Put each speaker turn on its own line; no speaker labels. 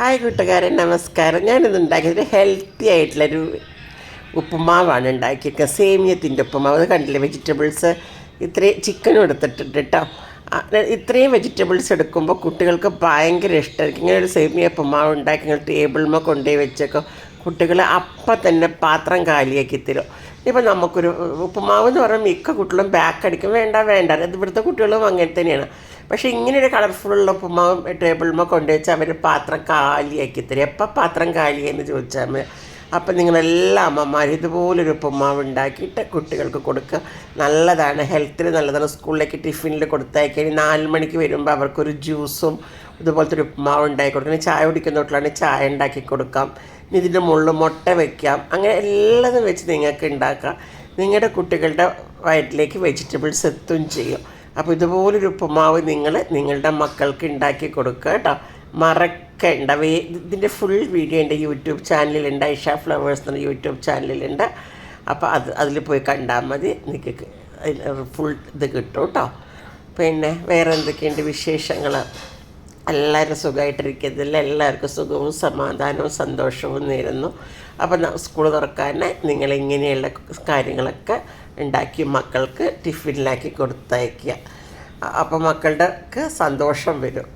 Hi കൂട്ടുകാരൻ, നമസ്കാരം. ഞാനിന്ന് ഉണ്ടാക്കിയത് ഹെൽത്തി ആയിട്ടുള്ളൊരു ഉപ്പുമാവാണ് ഉണ്ടാക്കിയത്. സേമിയത്തിൻ്റെ ഉപ്പുമാവ്. അത് കണ്ടില്ലേ? വെജിറ്റബിൾസ് ഇത്രയും ചിക്കനും എടുത്തിട്ടുണ്ട് കേട്ടോ. ഇത്രയും വെജിറ്റബിൾസ് എടുക്കുമ്പോൾ കുട്ടികൾക്ക് ഭയങ്കര ഇഷ്ടമായിരിക്കും. ഇങ്ങനെ ഒരു സേമിയ ഉപ്പുമാവ് ഉണ്ടാക്കി നിങ്ങൾ ടേബിളിൽ കൊണ്ടുപോയി വെച്ചേക്കോ. കുട്ടികൾ അപ്പം തന്നെ പാത്രം കാലിയാക്കി തരും. ഇപ്പം നമുക്കൊരു ഉപ്പുമാവ് എന്ന് പറയുമ്പോൾ മിക്ക കുട്ടികളും ബാക്ക് അടിക്കും, വേണ്ട വേണ്ട. അത് ഇവിടുത്തെ കുട്ടികളും അങ്ങനെ തന്നെയാണ്. പക്ഷേ ഇങ്ങനെയൊരു കളർഫുള്ളുള്ള ഉപ്പുമാവും ടേബിളിൽ കൊണ്ടുവച്ചാൽ അവർ പാത്രം കാലിയാക്കി തരും. എപ്പോൾ പാത്രം കാലിയെന്ന് ചോദിച്ചാൽ മതി. അപ്പം നിങ്ങളെല്ലാ അമ്മമാരും ഇതുപോലൊരു ഉപ്പുമാവ് ഉണ്ടാക്കിയിട്ട് കുട്ടികൾക്ക് കൊടുക്കുക. നല്ലതാണ്, ഹെൽത്തിന് നല്ലതാണ്. സ്കൂളിലേക്ക് ടിഫിനിൽ കൊടുത്തയക്കാൻ 4 മണിക്ക് വരുമ്പോൾ അവർക്കൊരു ജ്യൂസും ഇതുപോലത്തെ ഒരു ഉപ്പുമാവ് ഉണ്ടാക്കി കൊടുക്കണം. ചായ കുടിക്കുന്ന തൊട്ടിലാണ് ചായ ഉണ്ടാക്കി കൊടുക്കാം. ഇതിൻ്റെ മുകളിൽ മുട്ട വയ്ക്കാം. അങ്ങനെ എല്ലാതും വെച്ച് നിങ്ങൾക്ക് ഉണ്ടാക്കാം. നിങ്ങളുടെ കുട്ടികളുടെ വയറ്റിലേക്ക് വെജിറ്റബിൾസ് എത്തുകയും ചെയ്യും. അപ്പോൾ ഇതുപോലൊരു ഉപ്പുമാവ് നിങ്ങളുടെ മക്കൾക്ക് ഉണ്ടാക്കി കൊടുക്കുക കേട്ടോ. മറക്കണ്ട. ഇതിൻ്റെ ഫുൾ വീഡിയോ എൻ്റെ യൂട്യൂബ് ചാനലിലുണ്ട്. ഐഷ ഫ്ലവേഴ്സ് എന്ന യൂട്യൂബ് ചാനലിലുണ്ട്. അപ്പോൾ അതിൽ പോയി കണ്ടാൽ മതി. നിങ്ങൾക്ക് ഫുൾ ഇത് കിട്ടും കേട്ടോ. പിന്നെ വേറെ എന്തൊക്കെയുണ്ട് വിശേഷങ്ങൾ? എല്ലാവരും സുഖമായിട്ടിരിക്കുന്നതിൽ എല്ലാവർക്കും സുഖവും സമാധാനവും സന്തോഷവും നേരുന്നു. അപ്പം സ്കൂൾ തുറക്കാൻ നിങ്ങളിങ്ങനെയുള്ള കാര്യങ്ങളൊക്കെ ഉണ്ടാക്കി മക്കൾക്ക് ടിഫിനിലാക്കി കൊടുത്തയക്കുക. അപ്പം മക്കളുടെ സന്തോഷം വരും.